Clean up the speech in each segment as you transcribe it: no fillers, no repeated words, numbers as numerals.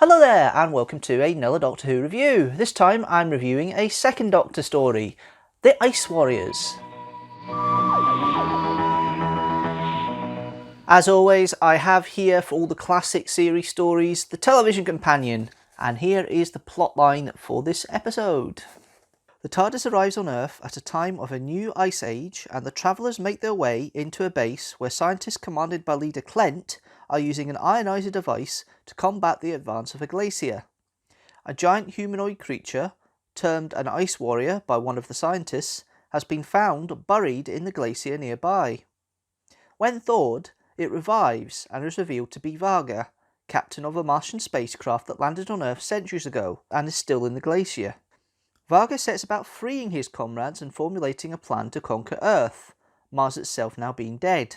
Hello there and welcome to another Doctor Who review. This time I'm reviewing a second Doctor story, The Ice Warriors. As always, I have here for all the classic series stories, the television companion, and here is the plotline for this episode. The TARDIS arrives on Earth at a time of a new ice age, and the travellers make their way into a base where scientists commanded by leader Klent are using an ionizer device to combat the advance of a glacier. A giant humanoid creature, termed an ice warrior by one of the scientists, has been found buried in the glacier nearby. When thawed, it revives and is revealed to be Varga, captain of a Martian spacecraft that landed on Earth centuries ago and is still in the glacier. Varga sets about freeing his comrades and formulating a plan to conquer Earth, Mars itself now being dead.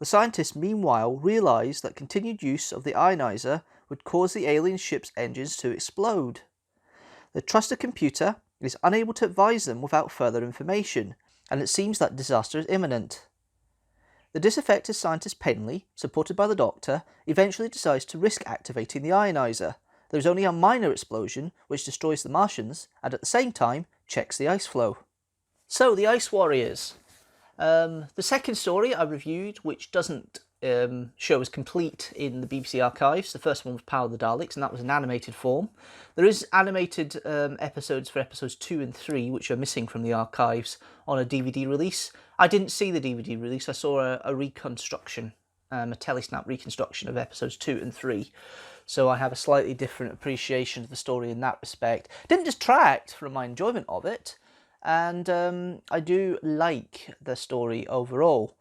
The scientists meanwhile realise that continued use of the ionizer would cause the alien ship's engines to explode. The trusted computer is unable to advise them without further information, and it seems that disaster is imminent. The disaffected scientist Penley, supported by the Doctor, eventually decides to risk activating the ionizer. There is only a minor explosion which destroys the Martians and at the same time checks the ice flow. So, the Ice Warriors. The second story I reviewed, which doesn't show as complete in the BBC archives. The first one was Power of the Daleks, and that was in animated form. There is animated episodes for episodes 2 and 3, which are missing from the archives on a DVD release. I didn't see the DVD release, I saw a reconstruction, a telesnap reconstruction of episodes 2 and 3. So I have a slightly different appreciation of the story in that respect. Didn't detract from my enjoyment of it, and I do like the story overall.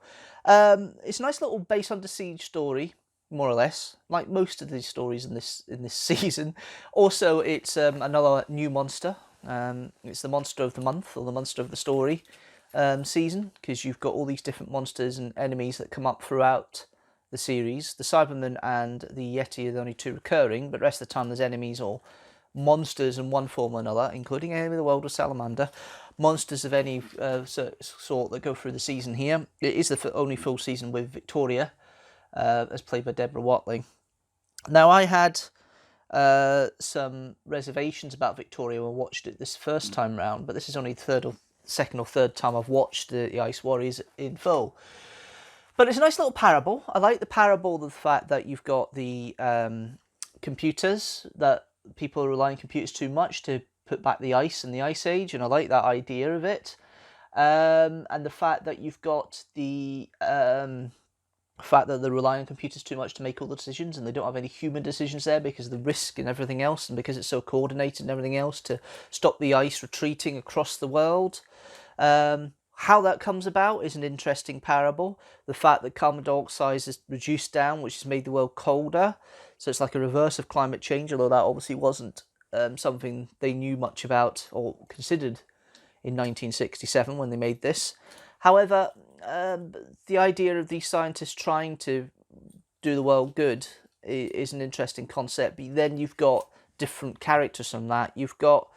It's a nice little base under siege story, more or less, like most of these stories in this season. Also, it's another new monster. It's the monster of the month, or the monster of the story season, because you've got all these different monsters and enemies that come up throughout the series. The Cybermen and the Yeti are the only two recurring, but the rest of the time there's enemies or monsters in one form or another, including Enemy of the World or Salamander. Monsters of any sort that go through the season here. It is the only full season with Victoria, as played by Deborah Watling. Now, I had some reservations about Victoria when I watched it this first time round, but this is only the second or third time I've watched the Ice Warriors in full. But it's a nice little parable. I like the parable of the fact that you've got the computers, that people are relying on computers too much to put back the ice in the Ice Age, and I like that idea of it. And the fact that you've got the fact that they're relying on computers too much to make all the decisions, and they don't have any human decisions there because of the risk and everything else, and because it's so coordinated and everything else to stop the ice retreating across the world. How that comes about is an interesting parable. The fact that carbon dioxide is reduced down, which has made the world colder. So it's like a reverse of climate change, although that obviously wasn't something they knew much about or considered in 1967 when they made this. However, the idea of these scientists trying to do the world good is an interesting concept. But then you've got different characters from that. You've got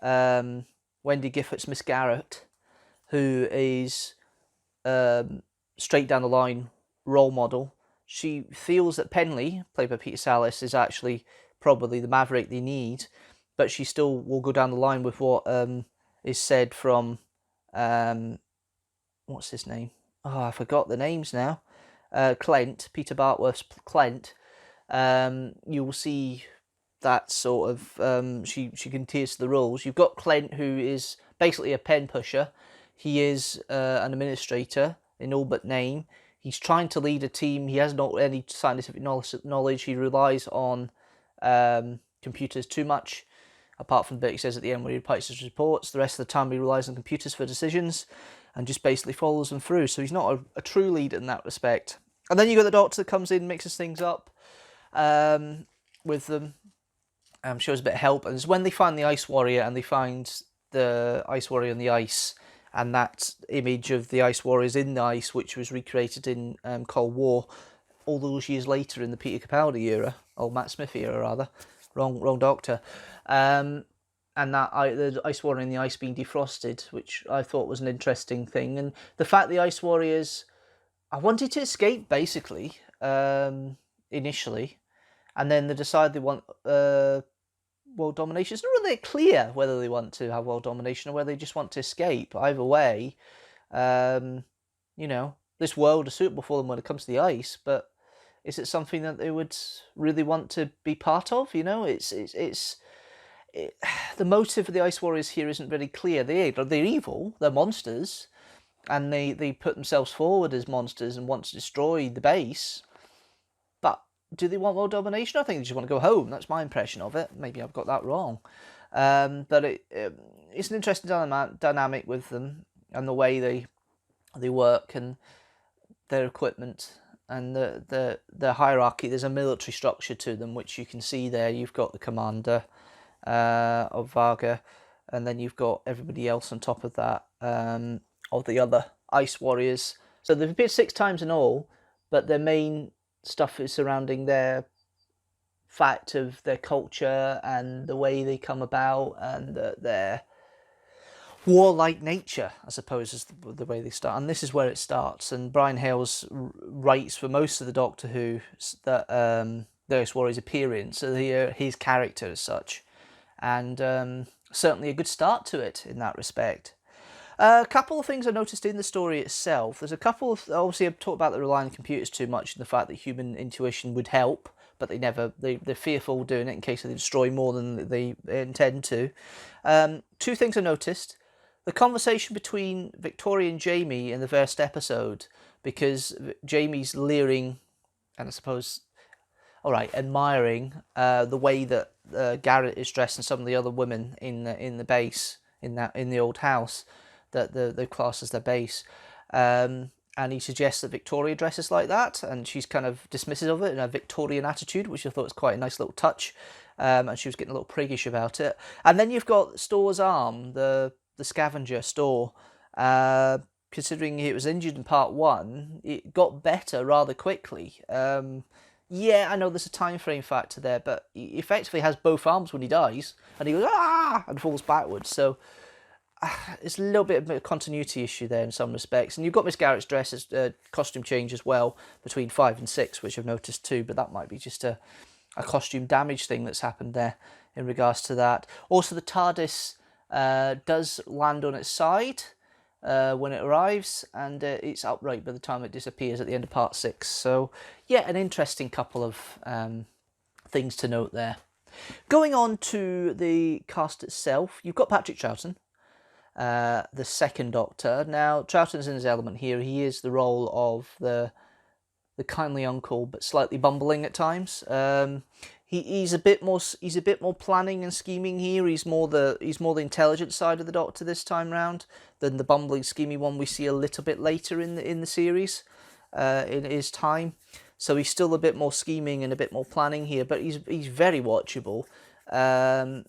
Wendy Giffords, Miss Garrett, who is straight down the line role model. She feels that Penley, played by Peter Sallis, is actually probably the maverick they need, but she still will go down the line with what is said from what's his name? Oh, I forgot the names now. Klent, Peter Bartworth's Klent. You will see that sort of she adheres to the rules. You've got Klent, who is basically a pen pusher. He is an administrator in all but name. He's trying to lead a team. He has not any scientific knowledge. He relies on computers too much, apart from the bit he says at the end where he writes his reports. The rest of the time he relies on computers for decisions and just basically follows them through. So he's not a true leader in that respect. And then you've got the Doctor that comes in, mixes things up with them, shows a bit of help. And it's when they find the Ice Warrior and they find the Ice Warrior on the ice, and that image of the Ice Warriors in the ice, which was recreated in Cold War all those years later in the Peter Capaldi era, or Matt Smith era rather, wrong Doctor, and that the Ice Warrior in the ice being defrosted, which I thought was an interesting thing. And the fact the Ice Warriors, I wanted to escape basically initially, and then they decide they want world domination. It's not really clear whether they want to have world domination or whether they just want to escape. Either way, you know, this world is suitable for them when it comes to the ice, but is it something that they would really want to be part of? You know, the motive for the Ice Warriors here isn't very clear. They're evil, they're monsters, and they put themselves forward as monsters and want to destroy the base. But do they want world domination? I think they just want to go home. That's my impression of it. Maybe I've got that wrong. But it's an interesting dynamic with them and the way they work and their equipment and the hierarchy. There's a military structure to them, which you can see there. You've got the commander of Varga, and then you've got everybody else on top of that, of the other Ice Warriors. So they've appeared 6 times in all, but their main stuff is surrounding their fact of their culture and the way they come about and their warlike nature, I suppose, is the way they start. And this is where it starts. And Brian Hales writes for most of the Doctor Who that the Ice Warriors appear in, so his character as such. And certainly a good start to it in that respect. A couple of things I noticed in the story itself. There's a couple of, obviously I've talked about the relying on computers too much and the fact that human intuition would help, but they're fearful of doing it in case they destroy more than they intend to. 2 things I noticed. The conversation between Victoria and Jamie in the first episode, because Jamie's leering and I suppose, admiring the way that Garrett is dressed and some of the other women in the base, in the old house that the class as their base, and he suggests that Victoria dresses like that, and she's kind of dismissive of it in a Victorian attitude, which I thought was quite a nice little touch, and she was getting a little priggish about it. And then you've got Store's arm, the scavenger store. Considering it was injured in part 1, it got better rather quickly. Yeah, I know there's a time frame factor there, but he effectively has both arms when he dies, and he goes, ah, and falls backwards. So it's a little bit of a continuity issue there in some respects. And you've got Miss Garrett's dress as costume change as well between 5 and 6, which I've noticed too, but that might be just a costume damage thing that's happened there in regards to that. Also, the TARDIS does land on its side when it arrives, and it's upright by the time it disappears at the end of part 6. So yeah, an interesting couple of things to note there. Going on to the cast itself, you've got Patrick Troughton, the second Doctor. Now, Troughton's in his element here. He is the role of the kindly uncle, but slightly bumbling at times. He's a bit more planning and scheming here. He's more the intelligent side of the Doctor this time round than the bumbling, scheming one we see a little bit later in the series, in his time. So he's still a bit more scheming and a bit more planning here, but he's very watchable. The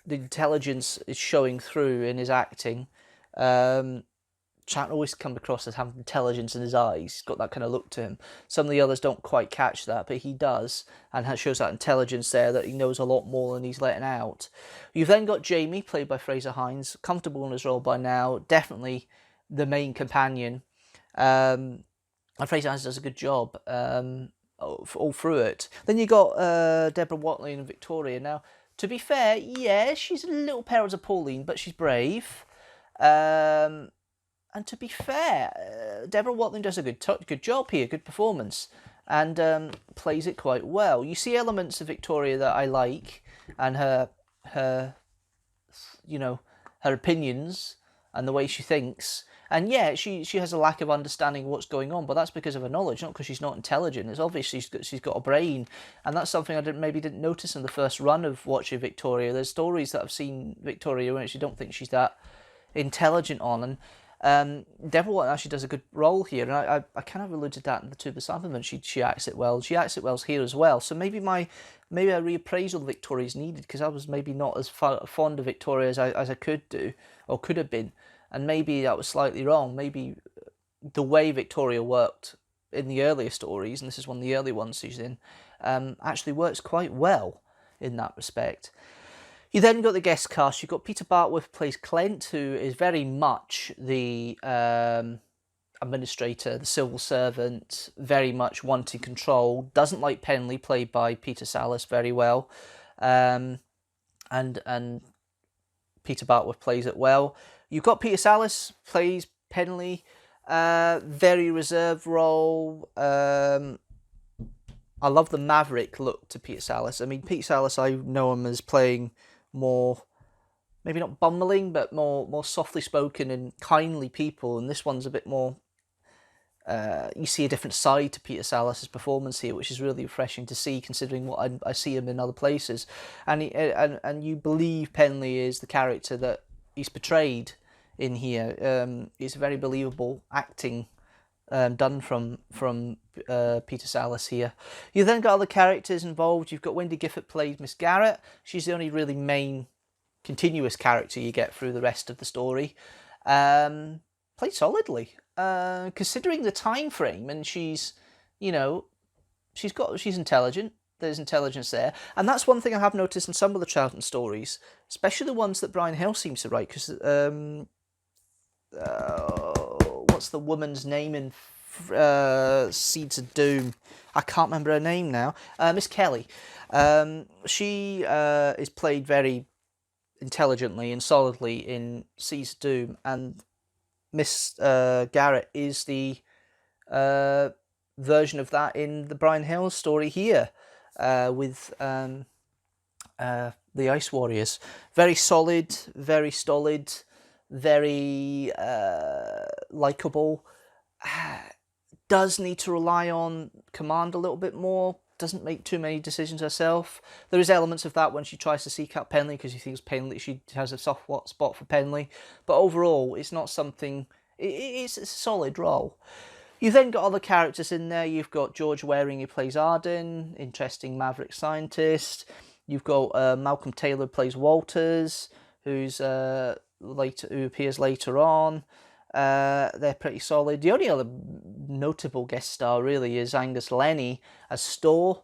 intelligence is showing through in his acting. Chat always come across as having intelligence in his eyes. He's got that kind of look to him. Some of the others don't quite catch that, but he does, and shows that intelligence there, that he knows a lot more than he's letting out. You've then got Jamie, played by Fraser Hines, comfortable in his role by now, definitely the main companion. And Fraser Hines does a good job all through it. Then you got Deborah Watling and Victoria. Now, to be fair, yeah, she's a little pair as Pauline, but she's brave. And to be fair, Deborah Watling does a good job here, good performance, and plays it quite well. You see elements of Victoria that I like, and her opinions and the way she thinks. And yeah, she has a lack of understanding of what's going on, but that's because of her knowledge, not because she's not intelligent. It's obvious she's got a brain, and that's something I didn't notice in the first run of watching Victoria. There's stories that I've seen Victoria when I actually don't think she's that intelligent on, and Deborah Watling actually does a good role here, and I kind of alluded to that in the Two of the Cybermen. She acts it well. She acts it well here as well. So maybe a reappraisal of Victoria is needed, because I was maybe not as fond of Victoria as I could do or could have been, and maybe that was slightly wrong. Maybe the way Victoria worked in the earlier stories, and this is one of the early ones she's in, actually works quite well in that respect. You then got the guest cast. You've got Peter Bartworth, plays Clint, who is very much the administrator, the civil servant, very much wanting control, doesn't like Penley, played by Peter Sallis, very well, and Peter Bartworth plays it well. You've got Peter Sallis plays Penley, very reserved role. I love the maverick look to Peter Sallis. I mean, Peter Sallis, I know him as playing more, maybe not bumbling, but more softly spoken and kindly people. And this one's a bit more, you see a different side to Peter Sallis' performance here, which is really refreshing to see, considering what I see him in other places. And you believe Penley is the character that he's portrayed in here. It's very believable acting done from Peter Sallis here. You then got other characters involved. You've got Wendy Gifford plays Miss Garrett. She's the only really main continuous character you get through the rest of the story. Played solidly, considering the time frame, and she's intelligent. There's intelligence there, and that's one thing I have noticed in some of the Charlton stories, especially the ones that Brian Hill seems to write. Because what's the woman's name in Seeds of Doom? I can't remember her name now. Miss Kelly. She is played very intelligently and solidly in Seeds of Doom, and Miss Garrett is the version of that in the Brian Hill story here, with the Ice Warriors. Very solid, very stolid, very likeable. Does need to rely on command a little bit more. Doesn't make too many decisions herself. There is elements of that when she tries to seek out Penley, because she thinks Penley, she has a soft spot for Penley. But overall, it's not something. It's a solid role. You've then got other characters in there. You've got George Waring, who plays Arden, interesting maverick scientist. You've got Malcolm Taylor, who plays Walters, who appears later on. They're pretty solid. The only other notable guest star really is Angus Lenny as Storr,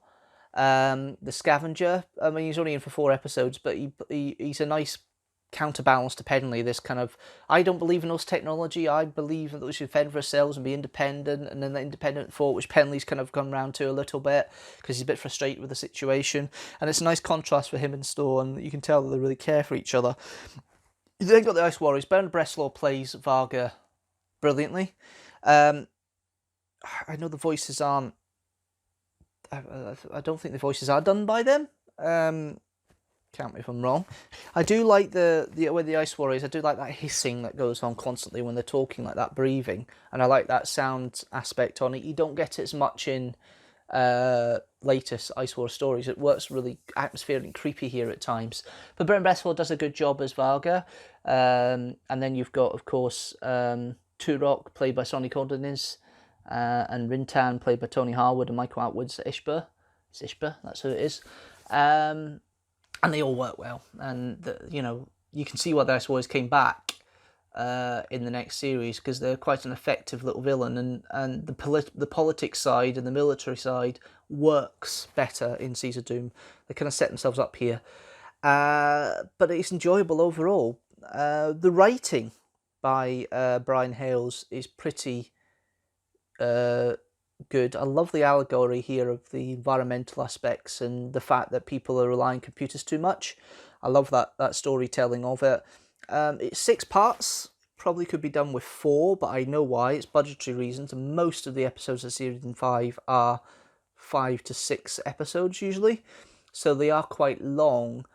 the scavenger. I mean, he's only in for 4 episodes, but he's a nice counterbalance to Penley. This kind of, I don't believe in us technology. I believe that we should fend for ourselves and be independent, and then the independent thought, which Penley's kind of come round to a little bit because he's a bit frustrated with the situation. And it's a nice contrast for him and Storr, and you can tell that they really care for each other. You then got the Ice Warriors. Bernard Bresslaw plays Varga brilliantly. I know the voices aren't. I don't think the voices are done by them. Count me if I'm wrong. I do like with the Ice Warriors. I do like that hissing that goes on constantly when they're talking, like that breathing, and I like that sound aspect on it. You don't get it as much in latest Ice War stories. It works really atmospheric and creepy here at times. But Bernard Bresslaw does a good job as Varga. And then you've got, of course, Turok, played by Sonny Cordonis, and Rintan, played by Tony Harwood, and Michael Atwood's Ishba. It's Ishba, that's who it is. And they all work well. And, you can see why the Ice Warriors came back in the next series, because they're quite an effective little villain, and the politics side and the military side works better in Seeds of Doom. They kind of set themselves up here. But it's enjoyable overall. The writing by Brian Hales is pretty good. I love the allegory here of the environmental aspects and the fact that people are relying on computers too much. I love that storytelling of it. It's 6 parts. Probably could be done with 4, but I know why. It's budgetary reasons, and most of the episodes of Season 5 are 5 to 6 episodes usually, so they are quite long.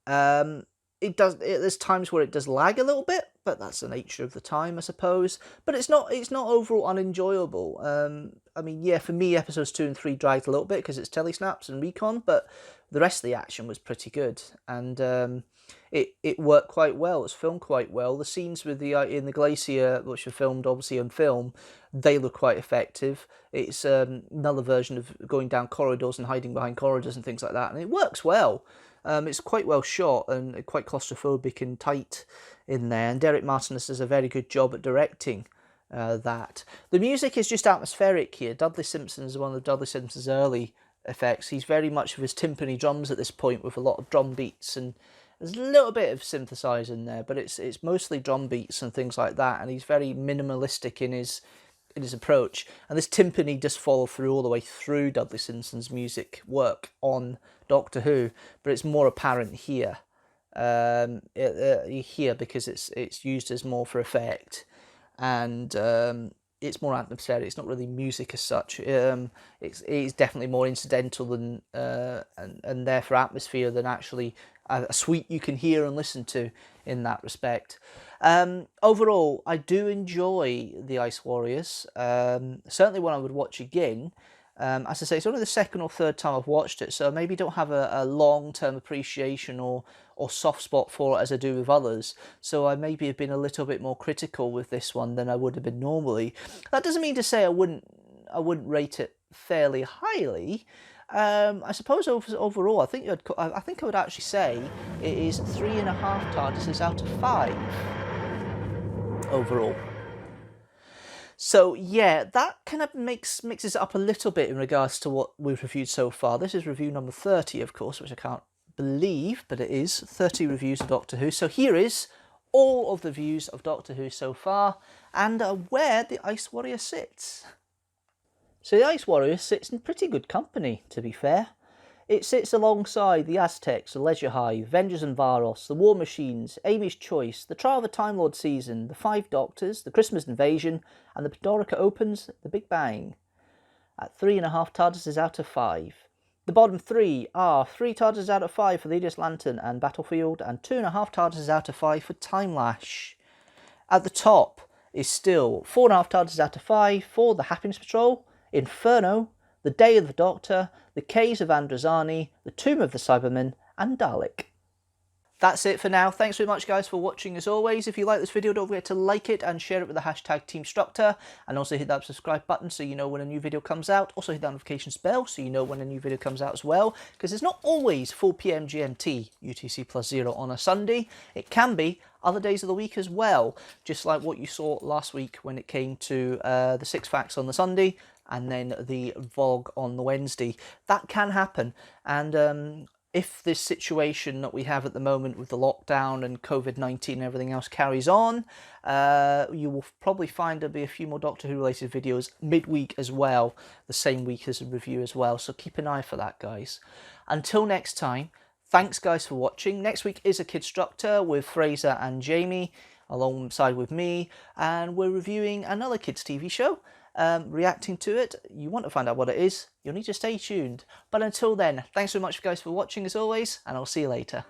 There's times where it does lag a little bit, but that's the nature of the time, I suppose. But it's not overall unenjoyable. I mean, yeah, for me, episodes 2 and 3 dragged a little bit because it's telesnaps and recon, but the rest of the action was pretty good, and it worked quite well. It's filmed quite well. The scenes with in the glacier, which were filmed obviously on film, they look quite effective. It's another version of going down corridors and hiding behind corridors and things like that, and it works well. It's quite well shot and quite claustrophobic and tight in there, and Derek Martinez does a very good job at directing that. The music is just atmospheric here. Dudley Simpson is one of Dudley Simpson's early effects. He's very much of his timpani drums at this point, with a lot of drum beats, and there's a little bit of synthesizer in there, but it's mostly drum beats and things like that, and he's very minimalistic in his in his approach. And this timpani does follow through all the way through Dudley Simpson's music work on Doctor Who, but it's more apparent here. Here because it's used as more for effect, and it's more atmospheric. It's not really music as such. It's definitely more incidental than and therefore atmosphere than actually a suite you can hear and listen to in that respect. Overall, I do enjoy the Ice Warriors. Certainly one I would watch again. As I say, it's only the second or third time I've watched it, so maybe don't have a long-term appreciation or soft spot for it as I do with others. So I maybe have been a little bit more critical with this one than I would have been normally. That doesn't mean to say I wouldn't rate it fairly highly. I suppose overall, I think I would actually say it is 3.5 TARDISes out of 5 overall. So yeah, that kind of mixes it up a little bit in regards to what we've reviewed so far. This is review number 30, of course, which I can't believe, but it is 30 reviews of Doctor Who. So here is all of the views of Doctor Who so far, and where the Ice Warrior sits. So the Ice Warrior sits in pretty good company, to be fair. It sits alongside the Aztecs, the Leisure Hive, Vengeance and Varos, the War Machines, Amy's Choice, the Trial of the Time Lord season, the Five Doctors, the Christmas Invasion, and the Pandorica Opens, the Big Bang. At 3.5 TARDISes out of 5. The bottom 3 are 3 TARDISes out of 5 for the Aegis Lantern and Battlefield, and 2.5 TARDISes out of 5 for Time Lash. At the top is still 4.5 TARDISes out of 5 for the Happiness Patrol, Inferno, the Day of the Doctor, the Caves of Androzani, the Tomb of the Cybermen, and Dalek. That's it for now. Thanks very much, guys, for watching as always. If you like this video, don't forget to like it and share it with the hashtag teamstructor, and also hit that subscribe button so you know when a new video comes out. Also hit that notifications bell so you know when a new video comes out as well, because it's not always 4 PM GMT UTC +0 on a Sunday. It can be other days of the week as well, just like what you saw last week when it came to the 6 Facts on the Sunday and then the vlog on the Wednesday. That can happen, and if this situation that we have at the moment with the lockdown and COVID-19 and everything else carries on, you will probably find there'll be a few more Doctor Who related videos midweek as well, the same week as a review as well, so keep an eye for that, guys. Until next time, thanks guys for watching. Next week is a Kidstructor with Fraser and Jamie alongside with me, and we're reviewing another kids TV show. Reacting to it. You want to find out what it is, you'll need to stay tuned. But until then, thanks so much guys for watching as always, and I'll see you later.